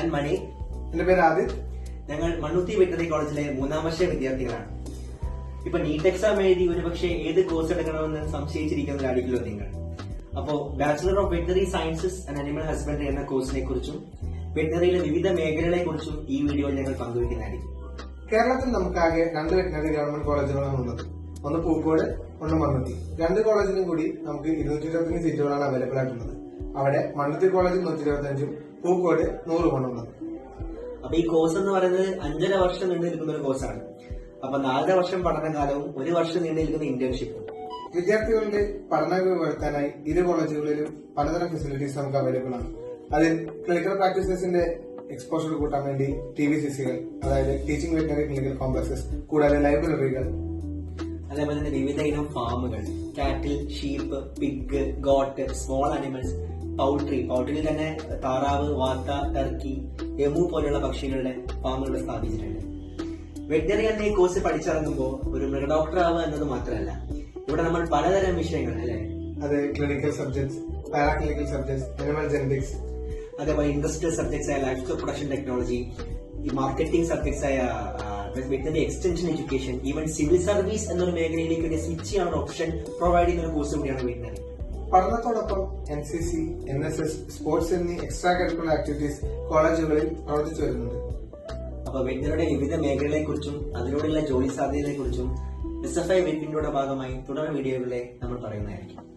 ഞാൻ മണി. എന്റെ പേര് ആദിത്. ഞങ്ങൾ മണ്ണുത്തി വെറ്ററിനറി കോളേജിലെ 3ാം വർഷ വിദ്യാർത്ഥികളാണ്. ഇപ്പൊ നീറ്റ് എക്സാം എഴുതി ഒരുപക്ഷെ ഏത് കോഴ്സ് എടുക്കണമെന്ന് സംശയിച്ചിരിക്കുന്നവരായിരിക്കുമല്ലോ നിങ്ങൾ. അപ്പോ bachelor of veterinary sciences and animal husbandry എന്ന കോഴ്സിനെ കുറിച്ചും വെറ്ററിനറിയിലെ വിവിധ മേഖലകളെ കുറിച്ചും ഈ വീഡിയോയിൽ ഞങ്ങൾ പങ്കുവയ്ക്കുന്നതായിരിക്കും. കേരളത്തിൽ നമുക്കാകെ 2 വെറ്ററിനറി ഗവൺമെന്റ് കോളേജുകളാണ് ഉള്ളത്. ഒന്ന് പൂക്കോട്, ഒന്ന് മണ്ണുത്തി. 2 കോളേജിലും കൂടി നമുക്ക് 225 സീറ്റുകളാണ് അവൈലബിൾ ആയിട്ടുള്ളത്. അവിടെ മണ്ണുത്തി കോളേജിൽ 125ഉം പൂക്കോട് 100 അപ്പൊ ഈ കോഴ്സ് എന്ന് പറയുന്നത് 5.5 വർഷം നീണ്ടു നിൽക്കുന്ന ഒരു കോഴ്സാണ്. അപ്പൊ 4 വർഷം പഠനകാലവും 1 വർഷം നീണ്ടു നിൽക്കുന്ന ഇന്റേൺഷിപ്പും. വിദ്യാർത്ഥികളുടെ പഠന ഉയർത്താനായി 2 കോളേജുകളിലും പലതരം ഫെസിലിറ്റീസ് നമുക്ക് അവൈലബിൾ ആണ്. അതിൽ ക്ലിനിക്കൽ പ്രാക്ടീസേഴ്സിന്റെ എക്സ്പോഷർ കൂട്ടാൻ വേണ്ടി TVCCകൾ, അതായത് ടീച്ചിങ് വെറ്ററിനറി ക്ലിനിക്കൽ കോംപ്ലക്സസ്, കൂടാതെ ലൈബ്രറികൾ, അതേപോലെ തന്നെ വിവിധ ഇനം ഫാമുകൾ, cattle, sheep, pig, goat, small animals, പൗൾട്രിയിൽ തന്നെ താറാവ്, വാത്ത, ടർക്കി, എമു പോലെയുള്ള പക്ഷികളുടെ ഫാമുകൾ സ്ഥാപിച്ചിട്ടുണ്ട്. വെറ്ററിനറി എന്ന ഈ കോഴ്സ് പഠിച്ചിറങ്ങുമ്പോൾ ഒരു മൃഗഡോക്ടർ ആവുക എന്നത് മാത്രമല്ല, ഇവിടെ നമ്മൾ പലതരം വിഷയങ്ങൾ അല്ലെ, അത് clinical subjects, paraclinical subjects, animal genetics, അതേപോലെ ഇൻഡസ്ട്രിയൽ സബ്ജക്ട്സ് ആയ ലൈഫ് സ്റ്റോക്ക് പ്രൊഡക്ഷൻ ടെക്നോളജി, ഈ മാർക്കറ്റിംഗ് സബ്ജക്ട്സ് ആയ veterinary extension education, even civil service എന്നൊരു മേഖലയിലേക്ക് സ്വിച്ച് ചെയ്യാനുള്ള ഓപ്ഷൻ പ്രൊവൈഡ് ചെയ്യുന്ന ഒരു കോഴ്സ് കൂടിയാണ് വെറ്ററിനറി. പഠനത്തോടൊപ്പം NCC, NSS, സ്പോർട്സ് എന്നീ എക്സ്ട്രാ കരിക്കുലർ ആക്ടിവിറ്റീസ് കോളേജുകളിൽ പ്രവർത്തിച്ചു വരുന്നുണ്ട്. അപ്പൊ വെറ്ററിനറിയുടെ വിവിധ മേഖലകളെ കുറിച്ചും അതിലൂടെയുള്ള ജോലി സാധ്യതകളെ കുറിച്ചും SFI വെറ്റിന്റെ ഭാഗമായി തുടർ വീഡിയോകളിലെ നമ്മൾ പറയുന്നതായിരിക്കും.